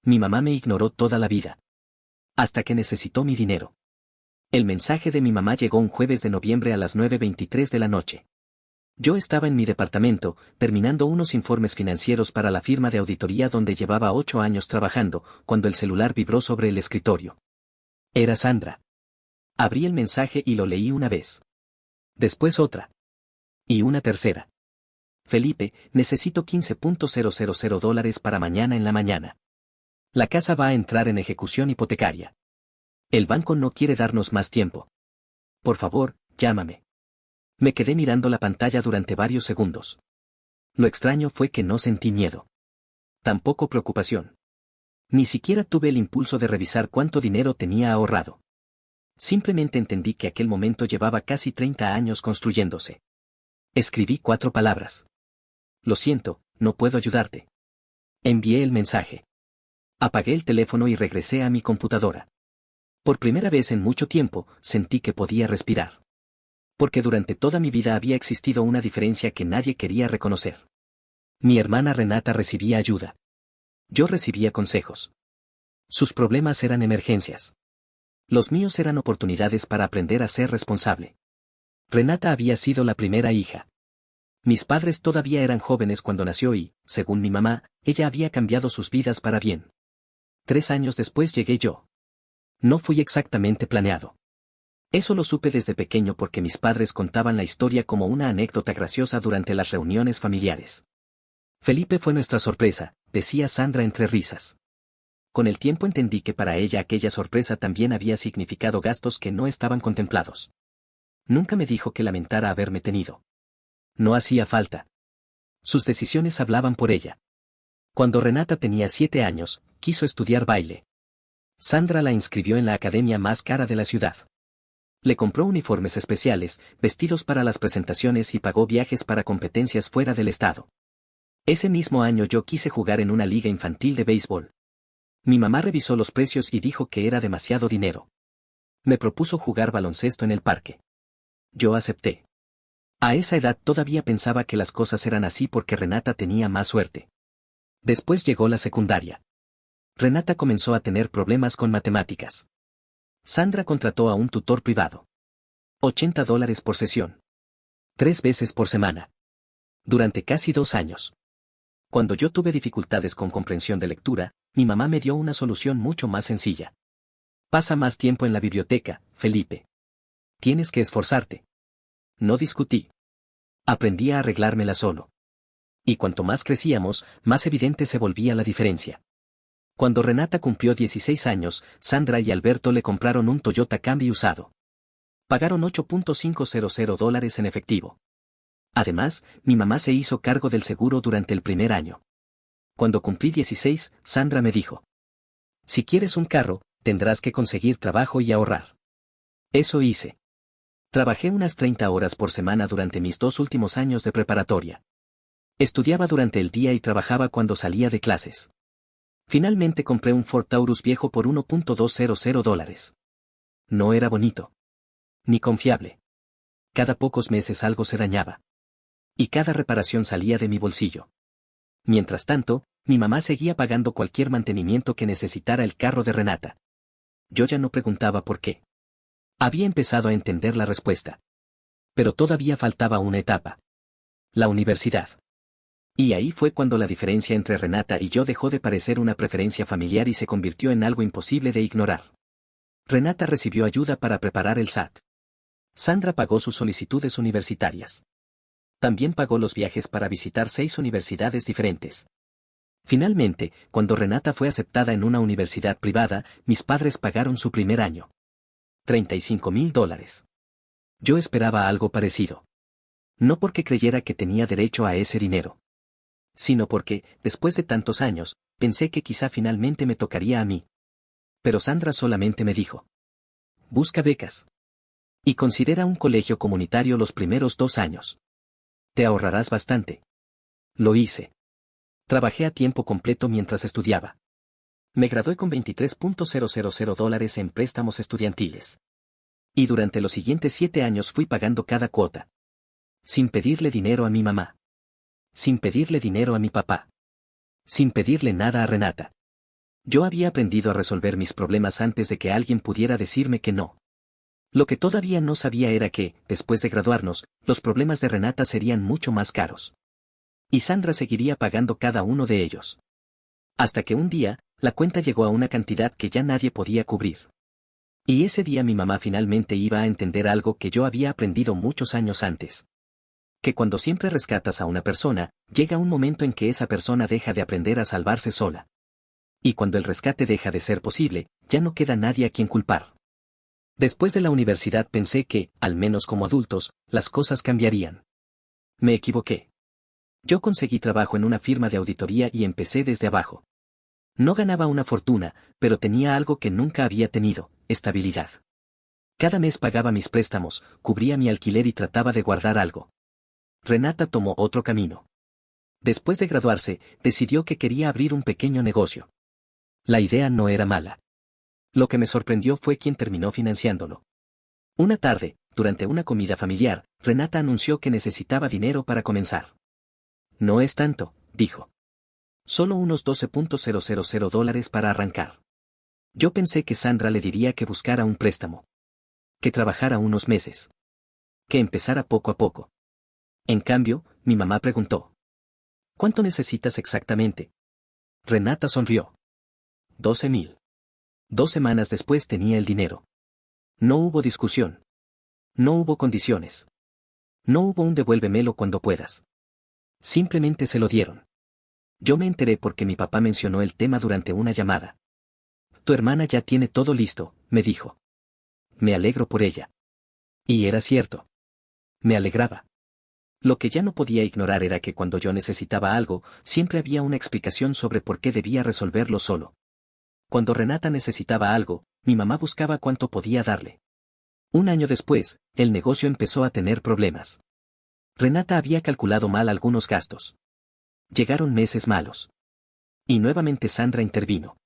Mi mamá me ignoró toda la vida. Hasta que necesitó mi dinero. El mensaje de mi mamá llegó un jueves de noviembre a las 9:23 de la noche. Yo estaba en mi departamento, terminando unos informes financieros para la firma de auditoría donde llevaba 8 años trabajando, cuando el celular vibró sobre el escritorio. Era Sandra. Abrí el mensaje y lo leí una vez. Después otra. Y una tercera. Felipe, necesito $15,000 para mañana en la mañana. La casa va a entrar en ejecución hipotecaria. El banco no quiere darnos más tiempo. Por favor, llámame. Me quedé mirando la pantalla durante varios segundos. Lo extraño fue que no sentí miedo. Tampoco preocupación. Ni siquiera tuve el impulso de revisar cuánto dinero tenía ahorrado. Simplemente entendí que aquel momento llevaba casi 30 años construyéndose. Escribí 4 palabras. Lo siento, no puedo ayudarte. Envié el mensaje. Apagué el teléfono y regresé a mi computadora. Por primera vez en mucho tiempo, sentí que podía respirar. Porque durante toda mi vida había existido una diferencia que nadie quería reconocer. Mi hermana Renata recibía ayuda. Yo recibía consejos. Sus problemas eran emergencias. Los míos eran oportunidades para aprender a ser responsable. Renata había sido la primera hija. Mis padres todavía eran jóvenes cuando nació y, según mi mamá, ella había cambiado sus vidas para bien. 3 años después llegué yo. No fui exactamente planeado. Eso lo supe desde pequeño porque mis padres contaban la historia como una anécdota graciosa durante las reuniones familiares. Felipe fue nuestra sorpresa, decía Sandra entre risas. Con el tiempo entendí que para ella aquella sorpresa también había significado gastos que no estaban contemplados. Nunca me dijo que lamentara haberme tenido. No hacía falta. Sus decisiones hablaban por ella. Cuando Renata tenía 7 años, quiso estudiar baile. Sandra la inscribió en la academia más cara de la ciudad. Le compró uniformes especiales, vestidos para las presentaciones y pagó viajes para competencias fuera del estado. Ese mismo año yo quise jugar en una liga infantil de béisbol. Mi mamá revisó los precios y dijo que era demasiado dinero. Me propuso jugar baloncesto en el parque. Yo acepté. A esa edad todavía pensaba que las cosas eran así porque Renata tenía más suerte. Después llegó la secundaria. Renata comenzó a tener problemas con matemáticas. Sandra contrató a un tutor privado. $80 por sesión. 3 veces por semana. Durante casi 2 años. Cuando yo tuve dificultades con comprensión de lectura, mi mamá me dio una solución mucho más sencilla. Pasa más tiempo en la biblioteca, Felipe. Tienes que esforzarte. No discutí. Aprendí a arreglármela solo. Y cuanto más crecíamos, más evidente se volvía la diferencia. Cuando Renata cumplió 16 años, Sandra y Alberto le compraron un Toyota Camry usado. Pagaron $8,500 en efectivo. Además, mi mamá se hizo cargo del seguro durante el primer año. Cuando cumplí 16, Sandra me dijo: si quieres un carro, tendrás que conseguir trabajo y ahorrar. Eso hice. Trabajé unas 30 horas por semana durante mis 2 últimos años de preparatoria. Estudiaba durante el día y trabajaba cuando salía de clases. Finalmente compré un Ford Taurus viejo por $1,200. No era bonito. Ni confiable. Cada pocos meses algo se dañaba. Y cada reparación salía de mi bolsillo. Mientras tanto, mi mamá seguía pagando cualquier mantenimiento que necesitara el carro de Renata. Yo ya no preguntaba por qué. Había empezado a entender la respuesta. Pero todavía faltaba una etapa. La universidad. Y ahí fue cuando la diferencia entre Renata y yo dejó de parecer una preferencia familiar y se convirtió en algo imposible de ignorar. Renata recibió ayuda para preparar el SAT. Sandra pagó sus solicitudes universitarias. También pagó los viajes para visitar 6 universidades diferentes. Finalmente, cuando Renata fue aceptada en una universidad privada, mis padres pagaron su primer año. $35,000. Yo esperaba algo parecido. No porque creyera que tenía derecho a ese dinero. Sino porque, después de tantos años, pensé que quizá finalmente me tocaría a mí. Pero Sandra solamente me dijo: busca becas. Y considera un colegio comunitario los primeros 2 años. Te ahorrarás bastante. Lo hice. Trabajé a tiempo completo mientras estudiaba. Me gradué con $23,000 en préstamos estudiantiles. Y durante los siguientes 7 años fui pagando cada cuota. Sin pedirle dinero a mi mamá. Sin pedirle dinero a mi papá. Sin pedirle nada a Renata. Yo había aprendido a resolver mis problemas antes de que alguien pudiera decirme que no. Lo que todavía no sabía era que, después de graduarnos, los problemas de Renata serían mucho más caros. Y Sandra seguiría pagando cada uno de ellos. Hasta que un día, la cuenta llegó a una cantidad que ya nadie podía cubrir. Y ese día mi mamá finalmente iba a entender algo que yo había aprendido muchos años antes. Que cuando siempre rescatas a una persona, llega un momento en que esa persona deja de aprender a salvarse sola. Y cuando el rescate deja de ser posible, ya no queda nadie a quien culpar. Después de la universidad pensé que, al menos como adultos, las cosas cambiarían. Me equivoqué. Yo conseguí trabajo en una firma de auditoría y empecé desde abajo. No ganaba una fortuna, pero tenía algo que nunca había tenido, estabilidad. Cada mes pagaba mis préstamos, cubría mi alquiler y trataba de guardar algo. Renata tomó otro camino. Después de graduarse, decidió que quería abrir un pequeño negocio. La idea no era mala. Lo que me sorprendió fue quien terminó financiándolo. Una tarde, durante una comida familiar, Renata anunció que necesitaba dinero para comenzar. No es tanto, dijo. Solo unos $12,000 para arrancar. Yo pensé que Sandra le diría que buscara un préstamo. Que trabajara unos meses. Que empezara poco a poco. En cambio, mi mamá preguntó. ¿Cuánto necesitas exactamente? Renata sonrió. 12,000. 2 semanas después tenía el dinero. No hubo discusión. No hubo condiciones. No hubo un devuélvemelo cuando puedas. Simplemente se lo dieron. Yo me enteré porque mi papá mencionó el tema durante una llamada. Tu hermana ya tiene todo listo, me dijo. Me alegro por ella. Y era cierto. Me alegraba. Lo que ya no podía ignorar era que cuando yo necesitaba algo, siempre había una explicación sobre por qué debía resolverlo solo. Cuando Renata necesitaba algo, mi mamá buscaba cuánto podía darle. Un año después, el negocio empezó a tener problemas. Renata había calculado mal algunos gastos. Llegaron meses malos. Y nuevamente Sandra intervino.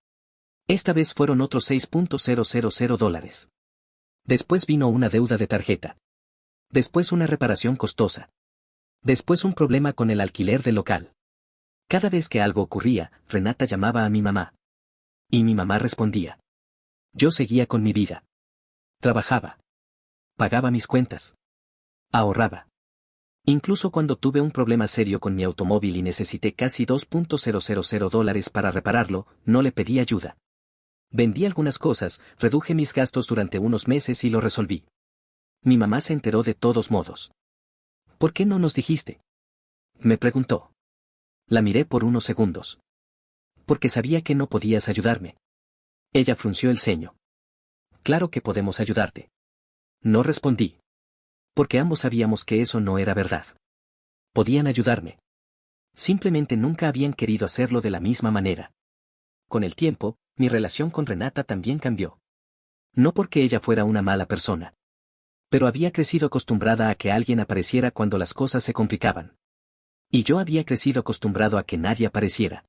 Esta vez fueron otros $6,000. Después vino una deuda de tarjeta. Después una reparación costosa. Después un problema con el alquiler del local. Cada vez que algo ocurría, Renata llamaba a mi mamá. Y mi mamá respondía. Yo seguía con mi vida. Trabajaba. Pagaba mis cuentas. Ahorraba. Incluso cuando tuve un problema serio con mi automóvil y necesité casi $2,000 para repararlo, no le pedí ayuda. Vendí algunas cosas, reduje mis gastos durante unos meses y lo resolví. Mi mamá se enteró de todos modos. ¿Por qué no nos dijiste? Me preguntó. La miré por unos segundos. Porque sabía que no podías ayudarme. Ella frunció el ceño. Claro que podemos ayudarte. No respondí. Porque ambos sabíamos que eso no era verdad. Podían ayudarme. Simplemente nunca habían querido hacerlo de la misma manera. Con el tiempo, mi relación con Renata también cambió. No porque ella fuera una mala persona. Pero había crecido acostumbrada a que alguien apareciera cuando las cosas se complicaban. Y yo había crecido acostumbrado a que nadie apareciera.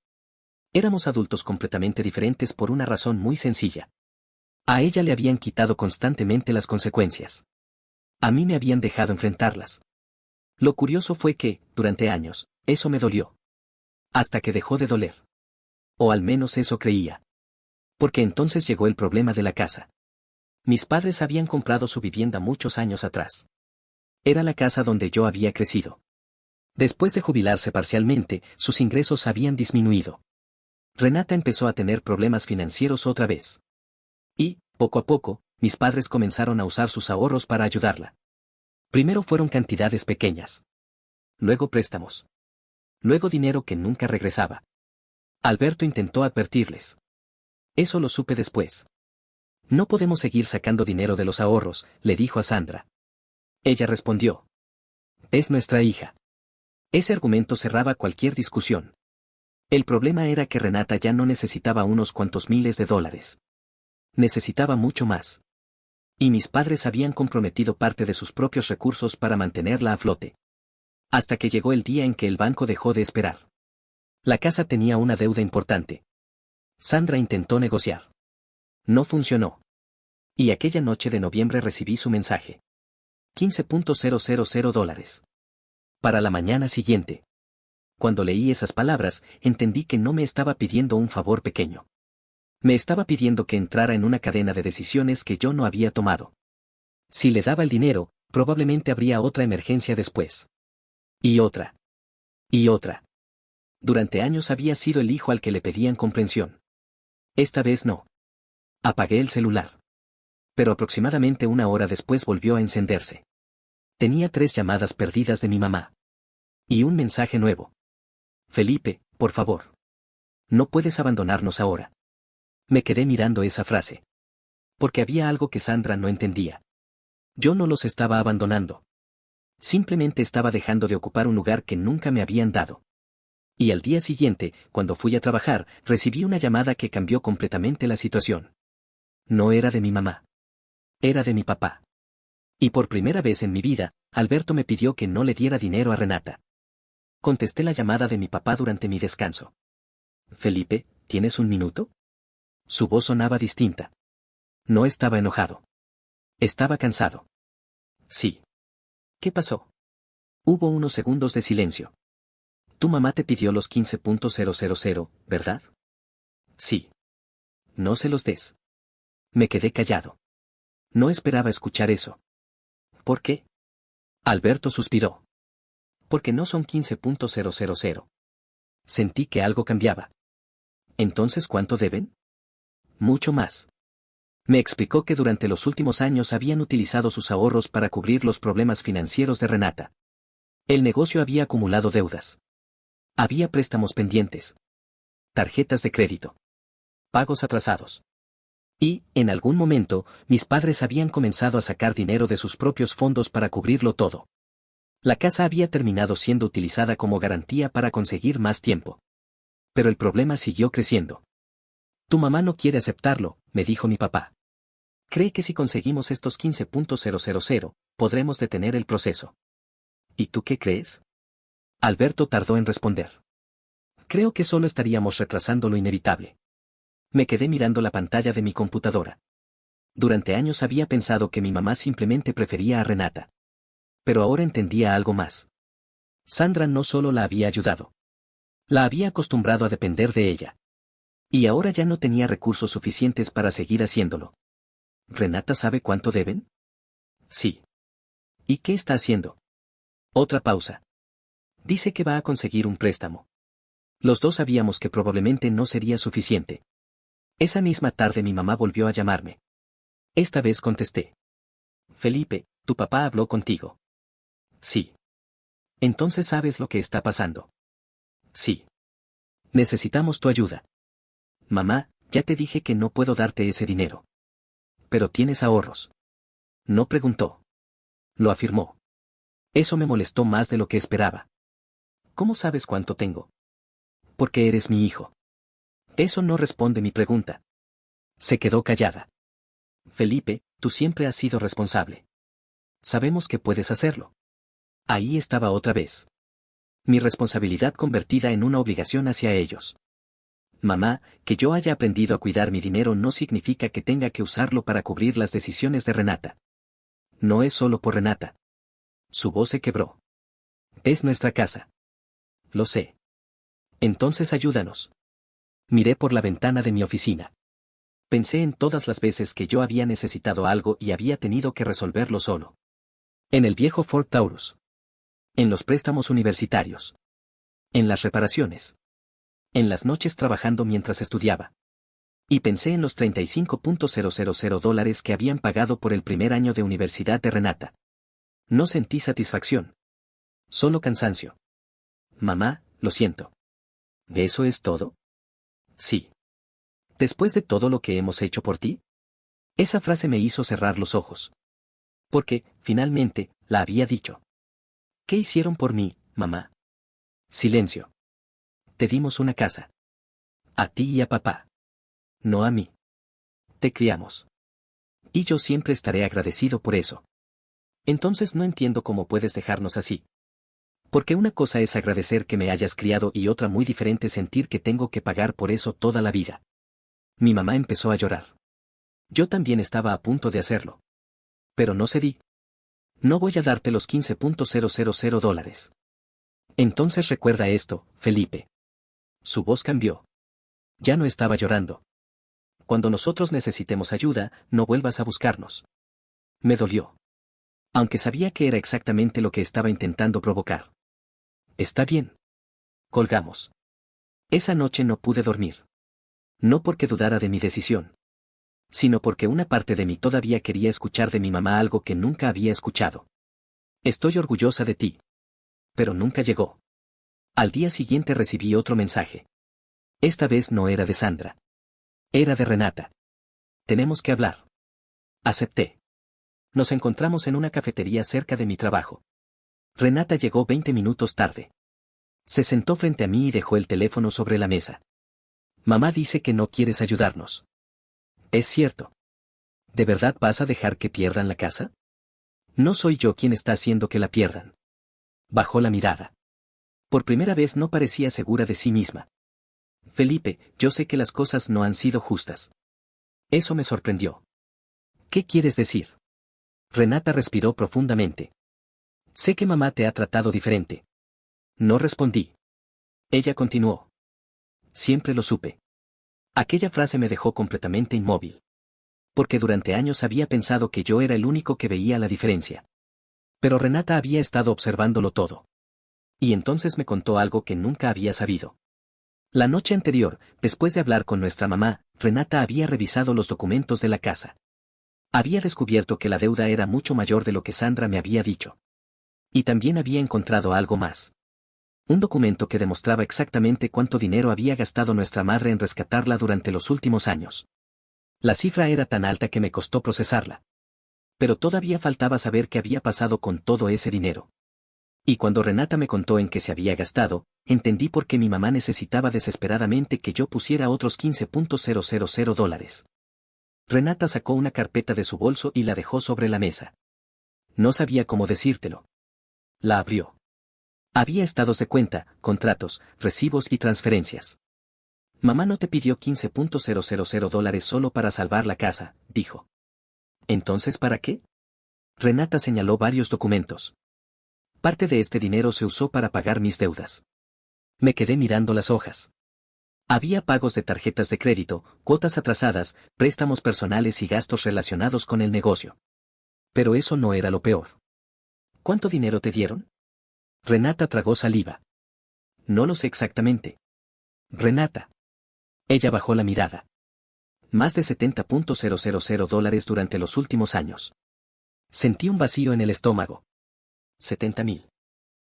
Éramos adultos completamente diferentes por una razón muy sencilla. A ella le habían quitado constantemente las consecuencias. A mí me habían dejado enfrentarlas. Lo curioso fue que, durante años, eso me dolió. Hasta que dejó de doler. O al menos eso creía. Porque entonces llegó el problema de la casa. Mis padres habían comprado su vivienda muchos años atrás. Era la casa donde yo había crecido. Después de jubilarse parcialmente, sus ingresos habían disminuido. Renata empezó a tener problemas financieros otra vez. Y, poco a poco, mis padres comenzaron a usar sus ahorros para ayudarla. Primero fueron cantidades pequeñas. Luego préstamos. Luego dinero que nunca regresaba. Alberto intentó advertirles. Eso lo supe después. No podemos seguir sacando dinero de los ahorros, le dijo a Sandra. Ella respondió. Es nuestra hija. Ese argumento cerraba cualquier discusión. El problema era que Renata ya no necesitaba unos cuantos miles de dólares. Necesitaba mucho más. Y mis padres habían comprometido parte de sus propios recursos para mantenerla a flote. Hasta que llegó el día en que el banco dejó de esperar. La casa tenía una deuda importante. Sandra intentó negociar. No funcionó. Y aquella noche de noviembre recibí su mensaje. $15,000. Para la mañana siguiente. Cuando leí esas palabras, entendí que no me estaba pidiendo un favor pequeño. Me estaba pidiendo que entrara en una cadena de decisiones que yo no había tomado. Si le daba el dinero, probablemente habría otra emergencia después. Y otra. Y otra. Durante años había sido el hijo al que le pedían comprensión. Esta vez no. Apagué el celular. Pero aproximadamente una hora después volvió a encenderse. Tenía 3 llamadas perdidas de mi mamá. Y un mensaje nuevo. Felipe, por favor. No puedes abandonarnos ahora. Me quedé mirando esa frase. Porque había algo que Sandra no entendía. Yo no los estaba abandonando. Simplemente estaba dejando de ocupar un lugar que nunca me habían dado. Y al día siguiente, cuando fui a trabajar, recibí una llamada que cambió completamente la situación. No era de mi mamá. Era de mi papá. Y por primera vez en mi vida, Alberto me pidió que no le diera dinero a Renata. Contesté la llamada de mi papá durante mi descanso. Felipe, ¿tienes un minuto? Su voz sonaba distinta. No estaba enojado. Estaba cansado. Sí. ¿Qué pasó? Hubo unos segundos de silencio. Tu mamá te pidió los 15.000, ¿verdad? Sí. No se los des. Me quedé callado. No esperaba escuchar eso. ¿Por qué? Alberto suspiró. Porque no son 15.000. Sentí que algo cambiaba. ¿Entonces cuánto deben? Mucho más. Me explicó que durante los últimos años habían utilizado sus ahorros para cubrir los problemas financieros de Renata. El negocio había acumulado deudas. Había préstamos pendientes. Tarjetas de crédito. Pagos atrasados. Y, en algún momento, mis padres habían comenzado a sacar dinero de sus propios fondos para cubrirlo todo. La casa había terminado siendo utilizada como garantía para conseguir más tiempo. Pero el problema siguió creciendo. Tu mamá no quiere aceptarlo, me dijo mi papá. Cree que si conseguimos estos 15.000, podremos detener el proceso. ¿Y tú qué crees? Alberto tardó en responder. Creo que solo estaríamos retrasando lo inevitable. Me quedé mirando la pantalla de mi computadora. Durante años había pensado que mi mamá simplemente prefería a Renata. Pero ahora entendía algo más. Sandra no solo la había ayudado. La había acostumbrado a depender de ella. Y ahora ya no tenía recursos suficientes para seguir haciéndolo. ¿Renata sabe cuánto deben? Sí. ¿Y qué está haciendo? Otra pausa. Dice que va a conseguir un préstamo. Los dos sabíamos que probablemente no sería suficiente. Esa misma tarde mi mamá volvió a llamarme. Esta vez contesté. Felipe, tu papá habló contigo. Sí. Entonces sabes lo que está pasando. Sí. Necesitamos tu ayuda. Mamá, ya te dije que no puedo darte ese dinero. Pero tienes ahorros. No preguntó. Lo afirmó. Eso me molestó más de lo que esperaba. ¿Cómo sabes cuánto tengo? Porque eres mi hijo. Eso no responde mi pregunta. Se quedó callada. Felipe, tú siempre has sido responsable. Sabemos que puedes hacerlo. Ahí estaba otra vez. Mi responsabilidad convertida en una obligación hacia ellos. Mamá, que yo haya aprendido a cuidar mi dinero no significa que tenga que usarlo para cubrir las decisiones de Renata. No es solo por Renata. Su voz se quebró. Es nuestra casa. Lo sé. Entonces ayúdanos. Miré por la ventana de mi oficina. Pensé en todas las veces que yo había necesitado algo y había tenido que resolverlo solo. En el viejo Ford Taurus. En los préstamos universitarios. En las reparaciones. En las noches trabajando mientras estudiaba. Y pensé en los $35.000 que habían pagado por el primer año de universidad de Renata. No sentí satisfacción. Solo cansancio. Mamá, lo siento. ¿Eso es todo? Sí. ¿Después de todo lo que hemos hecho por ti? Esa frase me hizo cerrar los ojos. Porque, finalmente, la había dicho. ¿Qué hicieron por mí, mamá? Silencio. Te dimos una casa. A ti y a papá. No a mí. Te criamos. Y yo siempre estaré agradecido por eso. Entonces no entiendo cómo puedes dejarnos así. Porque una cosa es agradecer que me hayas criado y otra muy diferente sentir que tengo que pagar por eso toda la vida. Mi mamá empezó a llorar. Yo también estaba a punto de hacerlo. Pero no cedí. No voy a darte los $15.000. Entonces recuerda esto, Felipe. Su voz cambió. Ya no estaba llorando. cuando nosotros necesitemos ayuda, no vuelvas a buscarnos. Me dolió. Aunque sabía que era exactamente lo que estaba intentando provocar. Está bien. Colgamos. Esa noche no pude dormir. No porque dudara de mi decisión, sino porque una parte de mí todavía quería escuchar de mi mamá algo que nunca había escuchado. Estoy orgullosa de ti. Pero nunca llegó. Al día siguiente recibí otro mensaje. Esta vez no era de Sandra. Era de Renata. Tenemos que hablar. Acepté. Nos encontramos en una cafetería cerca de mi trabajo. Renata llegó 20 minutos tarde. Se sentó frente a mí y dejó el teléfono sobre la mesa. Mamá dice que no quieres ayudarnos. Es cierto. ¿De verdad vas a dejar que pierdan la casa? No soy yo quien está haciendo que la pierdan. Bajó la mirada. Por primera vez no parecía segura de sí misma. Felipe, yo sé que las cosas no han sido justas. Eso me sorprendió. ¿Qué quieres decir? Renata respiró profundamente. Sé que mamá te ha tratado diferente. No respondí. Ella continuó. Siempre lo supe. Aquella frase me dejó completamente inmóvil. Porque durante años había pensado que yo era el único que veía la diferencia. Pero Renata había estado observándolo todo. Y entonces me contó algo que nunca había sabido. La noche anterior, después de hablar con nuestra mamá, Renata había revisado los documentos de la casa. Había descubierto que la deuda era mucho mayor de lo que Sandra me había dicho. Y también había encontrado algo más. Un documento que demostraba exactamente cuánto dinero había gastado nuestra madre en rescatarla durante los últimos años. La cifra era tan alta que me costó procesarla. Pero todavía faltaba saber qué había pasado con todo ese dinero. Y cuando Renata me contó en qué se había gastado, entendí por qué mi mamá necesitaba desesperadamente que yo pusiera otros $15,000. Renata sacó una carpeta de su bolso y la dejó sobre la mesa. No sabía cómo decírtelo. La abrió. Había estados de cuenta, contratos, recibos y transferencias. Mamá no te pidió $15,000 solo para salvar la casa, dijo. ¿Entonces para qué? Renata señaló varios documentos. Parte de este dinero se usó para pagar mis deudas. Me quedé mirando las hojas. Había pagos de tarjetas de crédito, cuotas atrasadas, préstamos personales y gastos relacionados con el negocio. Pero eso no era lo peor. ¿Cuánto dinero te dieron? Renata tragó saliva. No lo sé exactamente. Renata. Ella bajó la mirada. Más de $70,000 durante los últimos años. Sentí un vacío en el estómago. 70,000.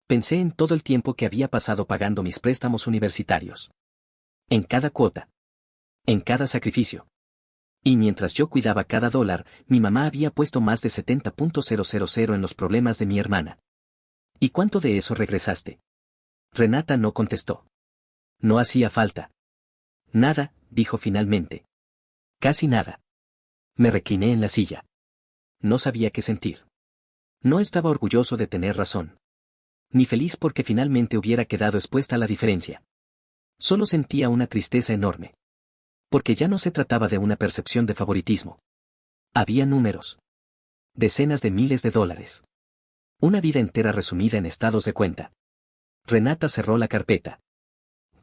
Pensé en todo el tiempo que había pasado pagando mis préstamos universitarios. En cada cuota. En cada sacrificio. Y mientras yo cuidaba cada dólar, mi mamá había puesto más de $70,000 en los problemas de mi hermana. ¿Y cuánto de eso regresaste? Renata no contestó. No hacía falta. Nada, dijo finalmente. Casi nada. Me recliné en la silla. No sabía qué sentir. No estaba orgulloso de tener razón. Ni feliz porque finalmente hubiera quedado expuesta a la diferencia. Solo sentía una tristeza enorme. Porque ya no se trataba de una percepción de favoritismo. Había números. Decenas de miles de dólares. Una vida entera resumida en estados de cuenta. Renata cerró la carpeta.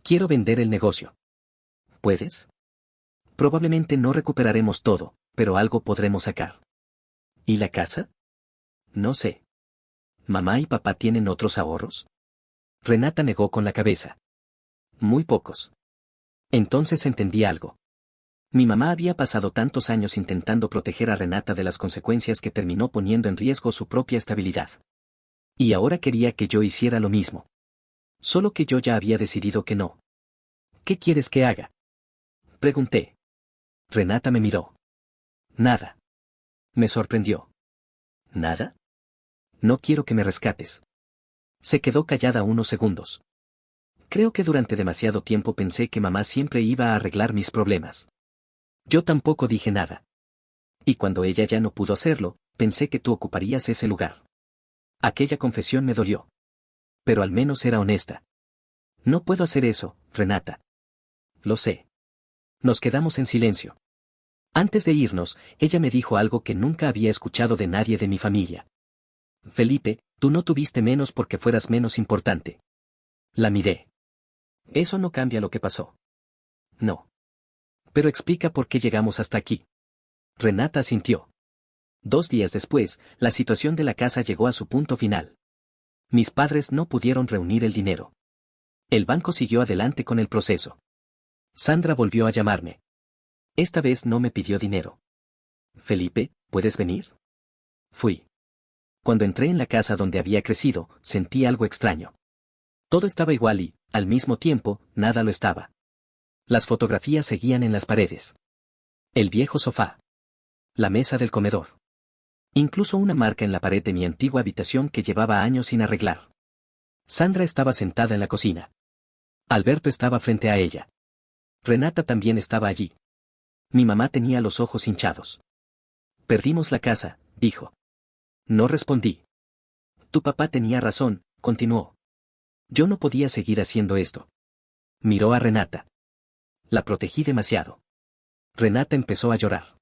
Quiero vender el negocio. ¿Puedes? Probablemente no recuperaremos todo, pero algo podremos sacar. ¿Y la casa? No sé. ¿Mamá y papá tienen otros ahorros? Renata negó con la cabeza. Muy pocos. Entonces entendí algo. Mi mamá había pasado tantos años intentando proteger a Renata de las consecuencias que terminó poniendo en riesgo su propia estabilidad. Y ahora quería que yo hiciera lo mismo. Solo que yo ya había decidido que no. ¿Qué quieres que haga? Pregunté. Renata me miró. Nada. Me sorprendió. ¿Nada? No quiero que me rescates. Se quedó callada unos segundos. Creo que durante demasiado tiempo pensé que mamá siempre iba a arreglar mis problemas. Yo tampoco dije nada. Y cuando ella ya no pudo hacerlo, pensé que tú ocuparías ese lugar. Aquella confesión me dolió. Pero al menos era honesta. No puedo hacer eso, Renata. Lo sé. Nos quedamos en silencio. Antes de irnos, ella me dijo algo que nunca había escuchado de nadie de mi familia. Felipe, tú no tuviste menos porque fueras menos importante. La miré. Eso no cambia lo que pasó. No. Pero explica por qué llegamos hasta aquí. Renata asintió. 2 días después, la situación de la casa llegó a su punto final. Mis padres no pudieron reunir el dinero. El banco siguió adelante con el proceso. Sandra volvió a llamarme. Esta vez no me pidió dinero. Felipe, ¿puedes venir? Fui. Cuando entré en la casa donde había crecido, sentí algo extraño. Todo estaba igual y, al mismo tiempo, nada lo estaba. Las fotografías seguían en las paredes. El viejo sofá. La mesa del comedor. Incluso una marca en la pared de mi antigua habitación que llevaba años sin arreglar. Sandra estaba sentada en la cocina. Alberto estaba frente a ella. Renata también estaba allí. Mi mamá tenía los ojos hinchados. Perdimos la casa, dijo. No respondí. Tu papá tenía razón, continuó. Yo no podía seguir haciendo esto. Miró a Renata. La protegí demasiado. Renata empezó a llorar.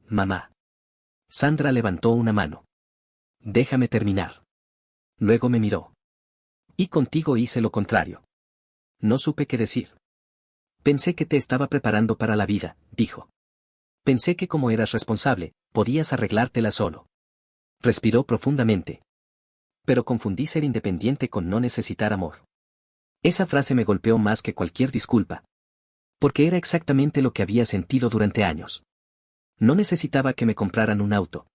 Mamá. Sandra levantó una mano. Déjame terminar. Luego me miró. Y contigo hice lo contrario. No supe qué decir. Pensé que te estaba preparando para la vida, dijo. Pensé que como eras responsable, podías arreglártela solo. Respiró profundamente. Pero confundí ser independiente con no necesitar amor. Esa frase me golpeó más que cualquier disculpa. Porque era exactamente lo que había sentido durante años. No necesitaba que me compraran un auto.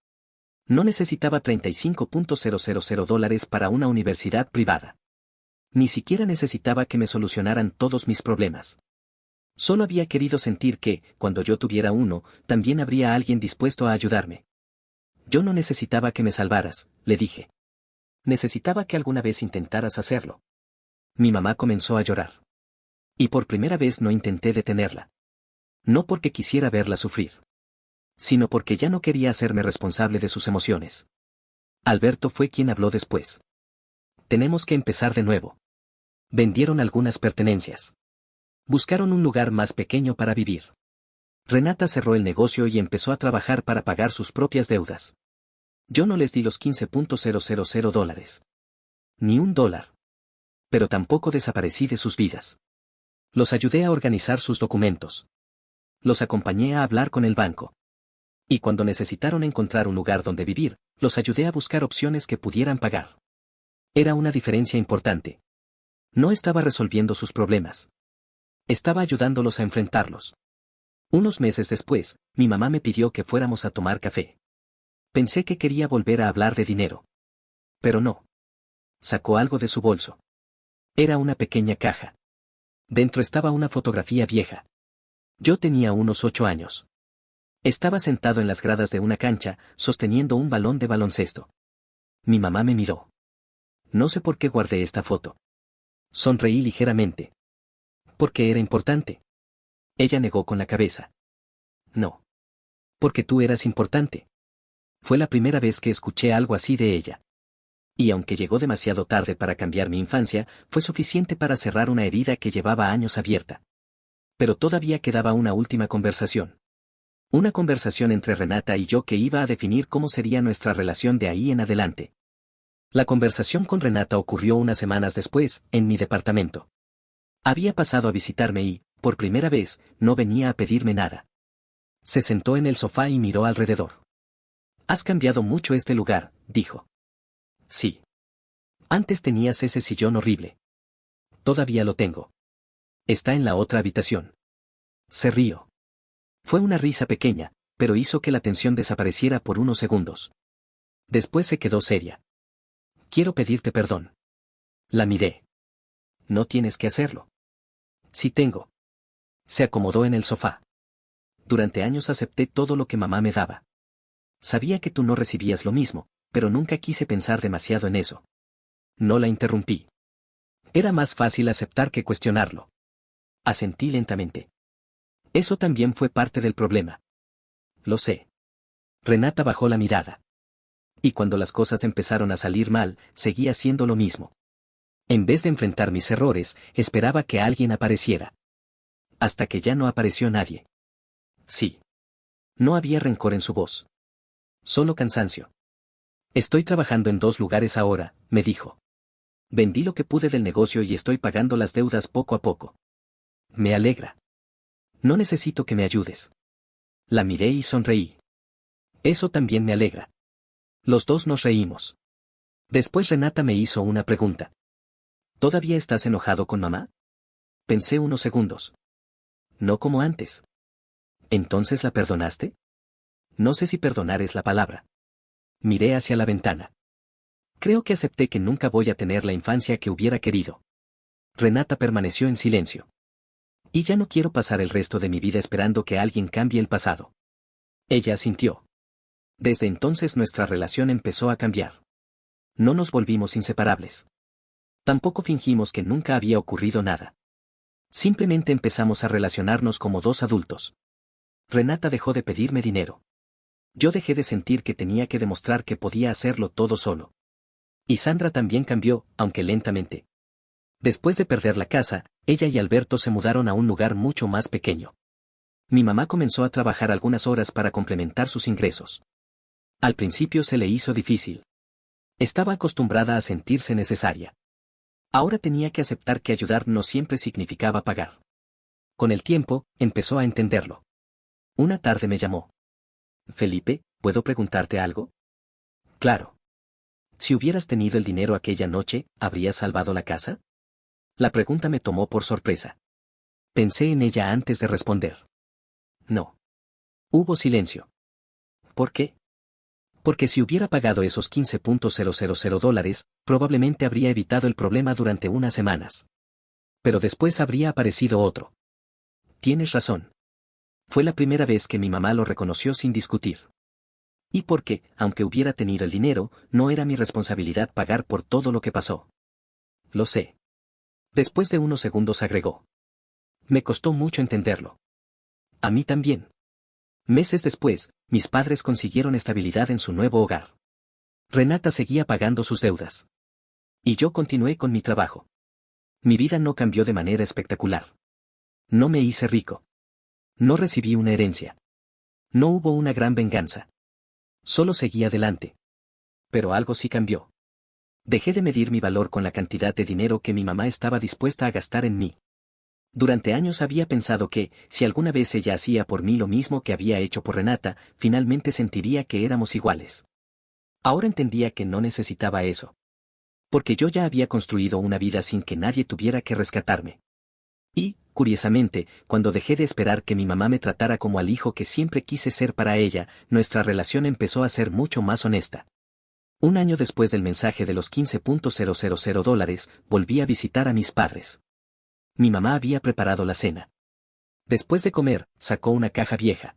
No necesitaba $35,000 para una universidad privada. Ni siquiera necesitaba que me solucionaran todos mis problemas. Solo había querido sentir que, cuando yo tuviera uno, también habría alguien dispuesto a ayudarme. Yo no necesitaba que me salvaras, le dije. Necesitaba que alguna vez intentaras hacerlo. Mi mamá comenzó a llorar. Y por primera vez no intenté detenerla. No porque quisiera verla sufrir, sino porque ya no quería hacerme responsable de sus emociones. Alberto fue quien habló después. Tenemos que empezar de nuevo. Vendieron algunas pertenencias. Buscaron un lugar más pequeño para vivir. Renata cerró el negocio y empezó a trabajar para pagar sus propias deudas. Yo no les di los $15,000. Ni $1. Pero tampoco desaparecí de sus vidas. Los ayudé a organizar sus documentos. Los acompañé a hablar con el banco. Y cuando necesitaron encontrar un lugar donde vivir, los ayudé a buscar opciones que pudieran pagar. Era una diferencia importante. No estaba resolviendo sus problemas. Estaba ayudándolos a enfrentarlos. Unos meses después, mi mamá me pidió que fuéramos a tomar café. Pensé que quería volver a hablar de dinero. Pero no. Sacó algo de su bolso. Era una pequeña caja. Dentro estaba una fotografía vieja. Yo tenía unos 8 años. Estaba sentado en las gradas de una cancha, sosteniendo un balón de baloncesto. Mi mamá me miró. No sé por qué guardé esta foto. Sonreí ligeramente. Porque era importante. Ella negó con la cabeza. No. Porque tú eras importante. Fue la primera vez que escuché algo así de ella. Y aunque llegó demasiado tarde para cambiar mi infancia, fue suficiente para cerrar una herida que llevaba años abierta. Pero todavía quedaba una última conversación. Una conversación entre Renata y yo que iba a definir cómo sería nuestra relación de ahí en adelante. La conversación con Renata ocurrió unas semanas después, en mi departamento. Había pasado a visitarme y, por primera vez, no venía a pedirme nada. Se sentó en el sofá y miró alrededor. Has cambiado mucho este lugar, dijo. Sí. Antes tenías ese sillón horrible. Todavía lo tengo. Está en la otra habitación. Se rió. Fue una risa pequeña, pero hizo que la tensión desapareciera por unos segundos. Después se quedó seria. Quiero pedirte perdón. La miré. No tienes que hacerlo. Sí tengo. Se acomodó en el sofá. Durante años acepté todo lo que mamá me daba. Sabía que tú no recibías lo mismo, pero nunca quise pensar demasiado en eso. No la interrumpí. Era más fácil aceptar que cuestionarlo. Asentí lentamente. Eso también fue parte del problema. Lo sé. Renata bajó la mirada. Y cuando las cosas empezaron a salir mal, seguía haciendo lo mismo. En vez de enfrentar mis errores, esperaba que alguien apareciera. Hasta que ya no apareció nadie. Sí. No había rencor en su voz. Solo cansancio. Estoy trabajando en 2 lugares ahora, me dijo. Vendí lo que pude del negocio y estoy pagando las deudas poco a poco. Me alegra. No necesito que me ayudes. La miré y sonreí. Eso también me alegra. Los dos nos reímos. Después Renata me hizo una pregunta. ¿Todavía estás enojado con mamá? Pensé unos segundos. No como antes. ¿Entonces la perdonaste? No sé si perdonar es la palabra. Miré hacia la ventana. Creo que acepté que nunca voy a tener la infancia que hubiera querido. Renata permaneció en silencio. Y ya no quiero pasar el resto de mi vida esperando que alguien cambie el pasado. Ella asintió. Desde entonces nuestra relación empezó a cambiar. No nos volvimos inseparables. Tampoco fingimos que nunca había ocurrido nada. Simplemente empezamos a relacionarnos como dos adultos. Renata dejó de pedirme dinero. Yo dejé de sentir que tenía que demostrar que podía hacerlo todo solo. Y Sandra también cambió, aunque lentamente. Después de perder la casa, ella y Alberto se mudaron a un lugar mucho más pequeño. Mi mamá comenzó a trabajar algunas horas para complementar sus ingresos. Al principio se le hizo difícil. Estaba acostumbrada a sentirse necesaria. Ahora tenía que aceptar que ayudar no siempre significaba pagar. Con el tiempo, empezó a entenderlo. Una tarde me llamó. Felipe, ¿puedo preguntarte algo? Claro. Si hubieras tenido el dinero aquella noche, ¿habrías salvado la casa? La pregunta me tomó por sorpresa. Pensé en ella antes de responder. No. Hubo silencio. ¿Por qué? Porque si hubiera pagado esos $15,000, probablemente habría evitado el problema durante unas semanas. Pero después habría aparecido otro. Tienes razón. Fue la primera vez que mi mamá lo reconoció sin discutir. Y porque, aunque hubiera tenido el dinero, no era mi responsabilidad pagar por todo lo que pasó. Lo sé. Después de unos segundos agregó. Me costó mucho entenderlo. A mí también. Meses después, mis padres consiguieron estabilidad en su nuevo hogar. Renata seguía pagando sus deudas. Y yo continué con mi trabajo. Mi vida no cambió de manera espectacular. No me hice rico. No recibí una herencia. No hubo una gran venganza. Solo seguí adelante. Pero algo sí cambió. Dejé de medir mi valor con la cantidad de dinero que mi mamá estaba dispuesta a gastar en mí. Durante años había pensado que, si alguna vez ella hacía por mí lo mismo que había hecho por Renata, finalmente sentiría que éramos iguales. Ahora entendía que no necesitaba eso. Porque yo ya había construido una vida sin que nadie tuviera que rescatarme. Y, curiosamente, cuando dejé de esperar que mi mamá me tratara como al hijo que siempre quise ser para ella, nuestra relación empezó a ser mucho más honesta. Un año después del mensaje de los $15,000, volví a visitar a mis padres. Mi mamá había preparado la cena. Después de comer, sacó una caja vieja.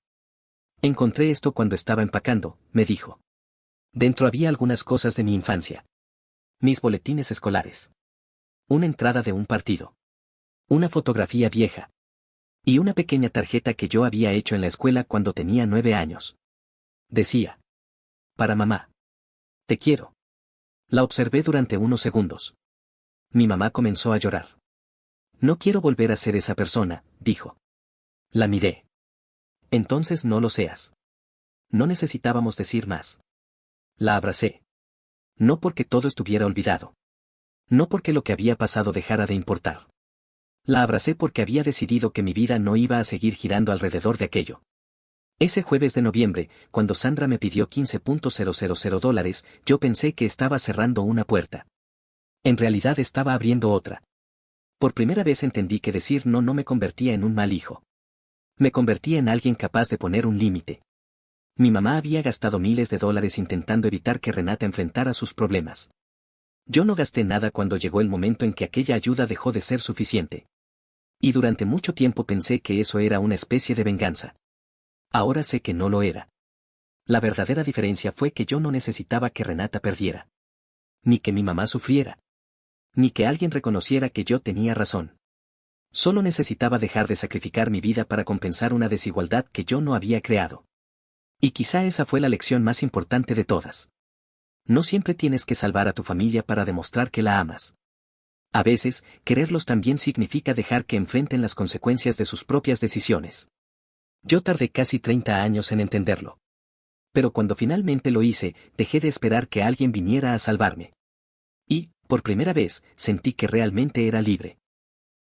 Encontré esto cuando estaba empacando, me dijo. Dentro había algunas cosas de mi infancia. Mis boletines escolares. Una entrada de un partido. Una fotografía vieja. Y una pequeña tarjeta que yo había hecho en la escuela cuando tenía 9 años. Decía. Para mamá. Te quiero. La observé durante unos segundos. Mi mamá comenzó a llorar. No quiero volver a ser esa persona, dijo. La miré. Entonces no lo seas. No necesitábamos decir más. La abracé. No porque todo estuviera olvidado. No porque lo que había pasado dejara de importar. La abracé porque había decidido que mi vida no iba a seguir girando alrededor de aquello. Ese jueves de noviembre, cuando Sandra me pidió $15,000, yo pensé que estaba cerrando una puerta. En realidad estaba abriendo otra. Por primera vez entendí que decir no me convertía en un mal hijo. Me convertía en alguien capaz de poner un límite. Mi mamá había gastado miles de dólares intentando evitar que Renata enfrentara sus problemas. Yo no gasté nada cuando llegó el momento en que aquella ayuda dejó de ser suficiente. Y durante mucho tiempo pensé que eso era una especie de venganza. Ahora sé que no lo era. La verdadera diferencia fue que yo no necesitaba que Renata perdiera. Ni que mi mamá sufriera. Ni que alguien reconociera que yo tenía razón. Solo necesitaba dejar de sacrificar mi vida para compensar una desigualdad que yo no había creado. Y quizá esa fue la lección más importante de todas. No siempre tienes que salvar a tu familia para demostrar que la amas. A veces, quererlos también significa dejar que enfrenten las consecuencias de sus propias decisiones. Yo tardé casi 30 años en entenderlo. Pero cuando finalmente lo hice, dejé de esperar que alguien viniera a salvarme. Y, por primera vez, sentí que realmente era libre.